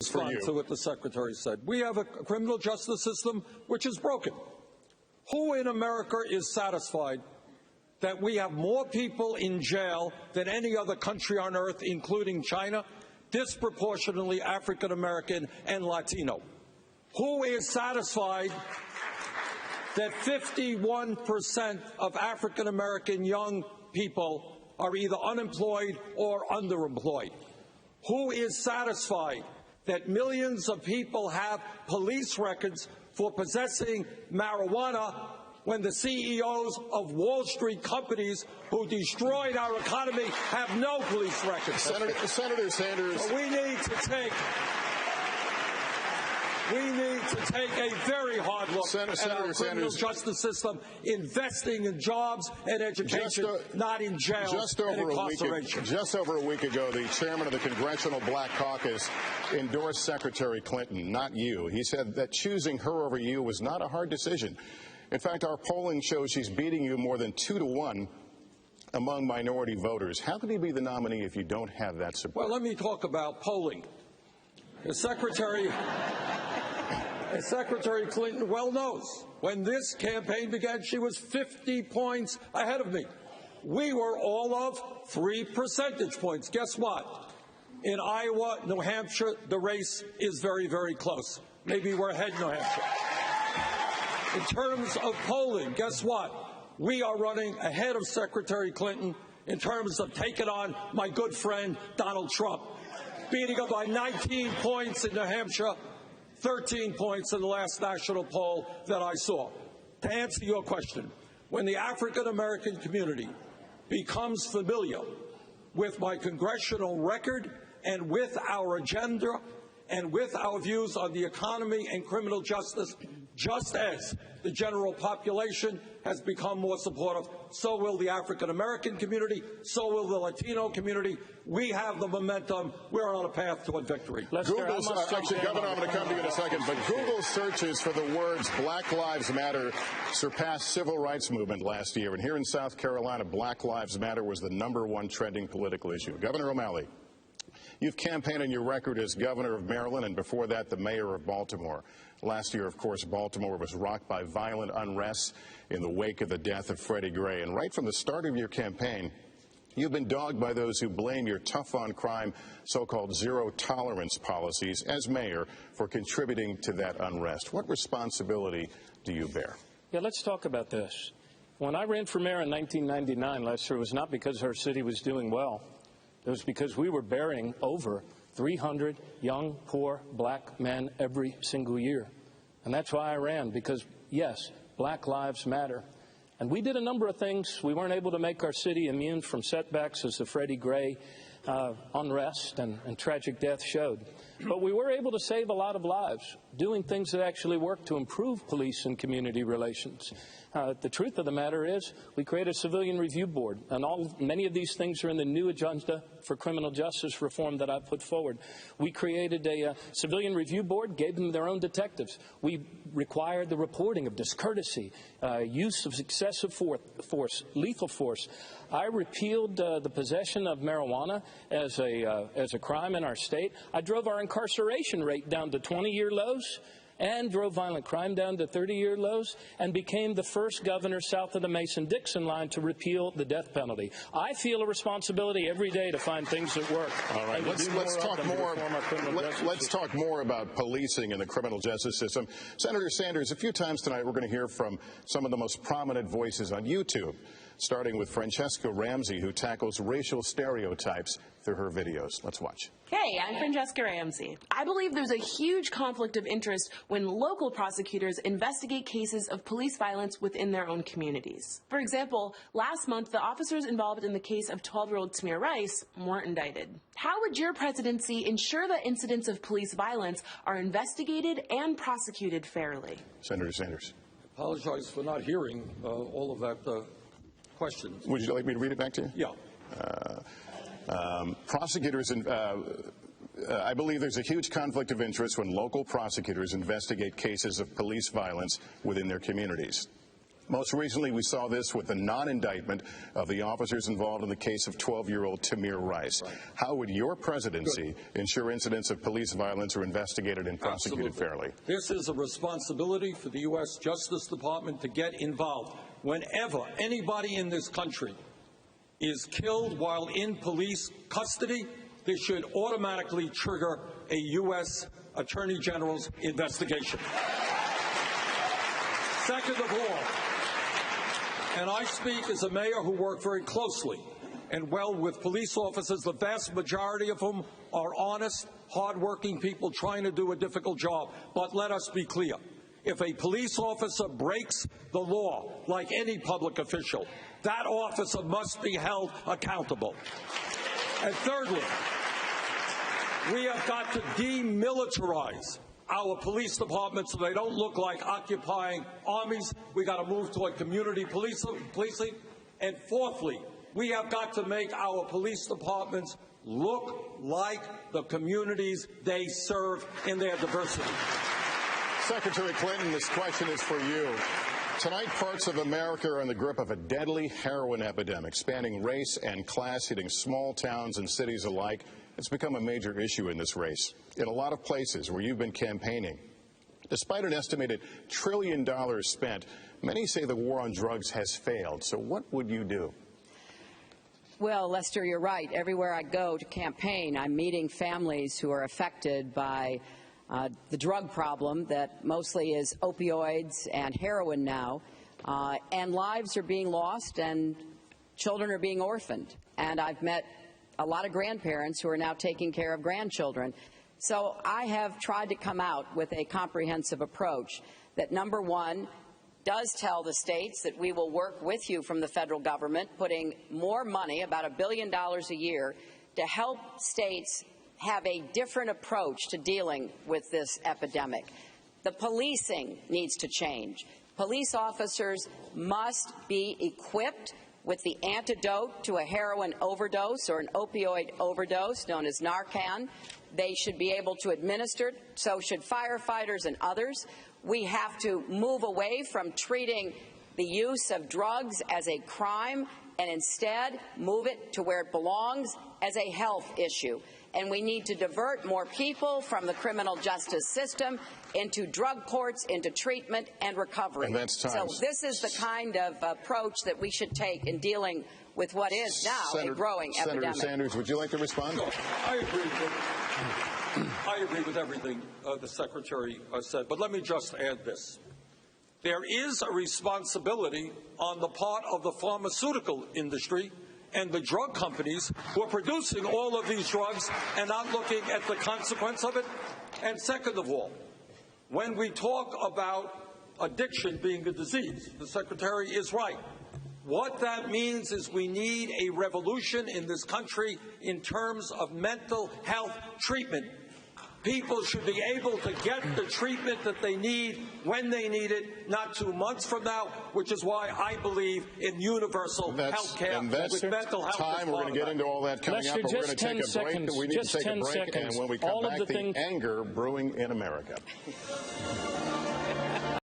respond to what the Secretary said. We have a criminal justice system which is broken. Who in America is satisfied that we have more people in jail than any other country on earth, including China, disproportionately African American and Latino? Who is satisfied that 51% of African American young people are either unemployed or underemployed? Who is satisfied that millions of people have police records for possessing marijuana when the CEOs of Wall Street companies who destroyed our economy have no police records? Senator Sanders. So we need to take a very hard look at our criminal justice system, investing in jobs and education, not in jail and incarceration. Just over a week ago, the chairman of the Congressional Black Caucus endorsed Secretary Clinton, not you. He said that choosing her over you was not a hard decision. In fact, our polling shows she's beating you more than 2-to-1 among minority voters. How can you be the nominee if you don't have that support? Well, let me talk about polling. As Secretary Clinton well knows, when this campaign began, she was 50 points ahead of me. We were all of 3 percentage points. Guess what? In Iowa, New Hampshire, the race is very, very close. Maybe we're ahead in New Hampshire. In terms of polling, guess what? We are running ahead of Secretary Clinton in terms of taking on my good friend Donald Trump, beating him by 19 points in New Hampshire, 13 points in the last national poll that I saw. To answer your question, when the African American community becomes familiar with my congressional record and with our agenda and with our views on the economy and criminal justice, just as the general population has become more supportive, so will the African American community, so will the Latino community. We have the momentum. We're on a path toward victory. Google's, actually, Governor, I'm going to come to you in a second, but Google searches for the words Black Lives Matter surpassed civil rights movement last year. And here in South Carolina, Black Lives Matter was the #1 trending political issue. Governor O'Malley, you've campaigned on your record as governor of Maryland and before that the mayor of Baltimore. Last year, of course, Baltimore was rocked by violent unrest in the wake of the death of Freddie Gray. And right from the start of your campaign, you've been dogged by those who blame your tough-on-crime, so-called zero-tolerance policies as mayor for contributing to that unrest. What responsibility do you bear? Yeah, let's talk about this. When I ran for mayor in 1999, Lester, it was not because our city was doing well. It was because we were burying over 300 young, poor black men every single year. And that's why I ran, because, yes, Black Lives Matter. And we did a number of things. We weren't able to make our city immune from setbacks, as the Freddie Gray unrest and tragic death showed. But we were able to save a lot of lives, doing things that actually work to improve police and community relations. The truth of the matter is we created a civilian review board, and many of these things are in the new agenda for criminal justice reform that I put forward. We created a civilian review board, gave them their own detectives. We required the reporting of discourtesy, use of excessive force, lethal force. I repealed the possession of marijuana as a crime in our state. I drove our incarceration rate down to 20-year lows and drove violent crime down to 30-year lows, and became the first governor south of the Mason-Dixon line to repeal the death penalty. I feel a responsibility every day to find things that work. All right, let's talk more about policing and the criminal justice system. Senator Sanders, a few times tonight we're going to hear from some of the most prominent voices on YouTube, starting with Francesca Ramsey, who tackles racial stereotypes through her videos. Let's watch. Hey, I'm Francesca Ramsey. I believe there's a huge conflict of interest when local prosecutors investigate cases of police violence within their own communities. For example, last month, the officers involved in the case of 12-year-old Tamir Rice weren't indicted. How would your presidency ensure that incidents of police violence are investigated and prosecuted fairly? Senator Sanders. I apologize for not hearing all of that question. Would you like me to read it back to you? Yeah. Prosecutors, I believe there's a huge conflict of interest when local prosecutors investigate cases of police violence within their communities. Most recently, we saw this with the non-indictment of the officers involved in the case of 12-year-old Tamir Rice. How would your presidency ensure incidents of police violence are investigated and prosecuted fairly? This is a responsibility for the U.S. Justice Department to get involved. Whenever anybody in this country is killed while in police custody, this should automatically trigger a U.S. Attorney General's investigation. Second of all, and I speak as a mayor who worked very closely and well with police officers, the vast majority of whom are honest, hardworking people trying to do a difficult job. But let us be clear. If a police officer breaks the law, like any public official, that officer must be held accountable. And thirdly, we have got to demilitarize our police departments so they don't look like occupying armies. We got to move toward community policing. And fourthly, we have got to make our police departments look like the communities they serve in their diversity. Secretary Clinton, this question is for you. Tonight, parts of America are in the grip of a deadly heroin epidemic, spanning race and class, hitting small towns and cities alike. It's become a major issue in this race. In a lot of places where you've been campaigning, despite an estimated $1 trillion spent, many say the war on drugs has failed. So what would you do? Well, Lester, you're right. Everywhere I go to campaign, I'm meeting families who are affected by the drug problem that mostly is opioids and heroin now, and lives are being lost and children are being orphaned. And I've met a lot of grandparents who are now taking care of grandchildren. So I have tried to come out with a comprehensive approach that, number one, does tell the states that we will work with you from the federal government, putting more money, about $1 billion a year, to help states have a different approach to dealing with this epidemic. The policing needs to change. Police officers must be equipped with the antidote to a heroin overdose or an opioid overdose, known as Narcan. They should be able to administer it, so should firefighters and others. We have to move away from treating the use of drugs as a crime and instead move it to where it belongs, as a health issue. And we need to divert more people from the criminal justice system into drug courts, into treatment and recovery. And that's time. So this is the kind of approach that we should take in dealing with what is now a growing epidemic. Senator Sanders, would you like to respond? Sure. I agree with everything the Secretary said, but let me just add this. There is a responsibility on the part of the pharmaceutical industry and the drug companies who are producing all of these drugs and not looking at the consequence of it. And second of all, when we talk about addiction being a disease, the Secretary is right. What that means is we need a revolution in this country in terms of mental health treatment. People should be able to get the treatment that they need when they need it, not 2 months from now, which is why I believe in universal health care with mental health. Time. We're going to get into all that coming up, but we're going to take a break. We need to take a break, and when we come back, the anger brewing in America.